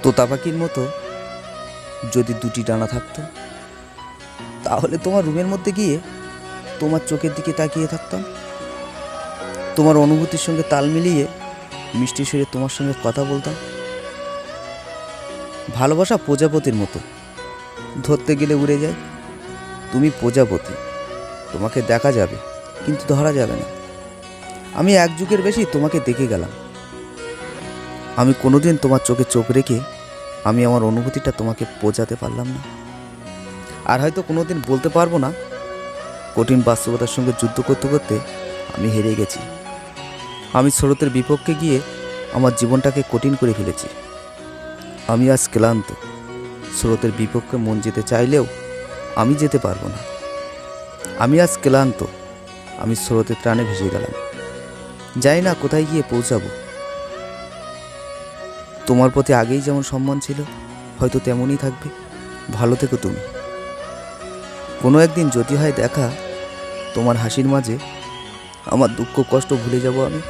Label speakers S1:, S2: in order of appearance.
S1: তোতা পাখির মতো যদি দুটি ডানা থাকতো, তাহলে তোমার রুমের মধ্যে গিয়ে তোমার চোখের দিকে তাকিয়ে থাকতাম, তোমার অনুভূতির সঙ্গে তাল মিলিয়ে মিষ্টি সুরে তোমার সঙ্গে কথা বলতাম। ভালোবাসা প্রজাপতির মতো, ধরতে গেলে উড়ে যায়। তুমি প্রজাপতি, তোমাকে দেখা যাবে কিন্তু ধরা যাবে না। আমি এক যুগের বেশি তোমাকে দেখে গেলাম। আমি কোনোদিন তোমার চোখে চোখ রেখে আমি আমার অনুভূতিটা তোমাকে বোঝাতে পারলাম না, আর হয়তো কোনোদিন বলতে পারবো না। কঠিন বাস্তবতার সঙ্গে যুদ্ধ করতে করতে আমি হেরে গেছি। আমি স্রোতের বিপক্ষে গিয়ে আমার জীবনটাকে কঠিন করে ফেলেছি। আমি আজ ক্লান্ত। স্রোতের বিপক্ষে মন যেতে চাইলেও আমি যেতে পারবো না। আমি আজ ক্লান্ত। আমি স্রোতের টানে ভেসে গেলাম, জানি না কোথায় গিয়ে পৌঁছাবো। তোমার প্রতি আগেই যেমন সম্মান ছিল, হয়তো তেমনই থাকবে। ভালো থেকো তুমি। কোনো একদিন যদি হয় দেখা, তোমার হাসির মাঝে আমার দুঃখ কষ্ট ভুলে যাব আমি।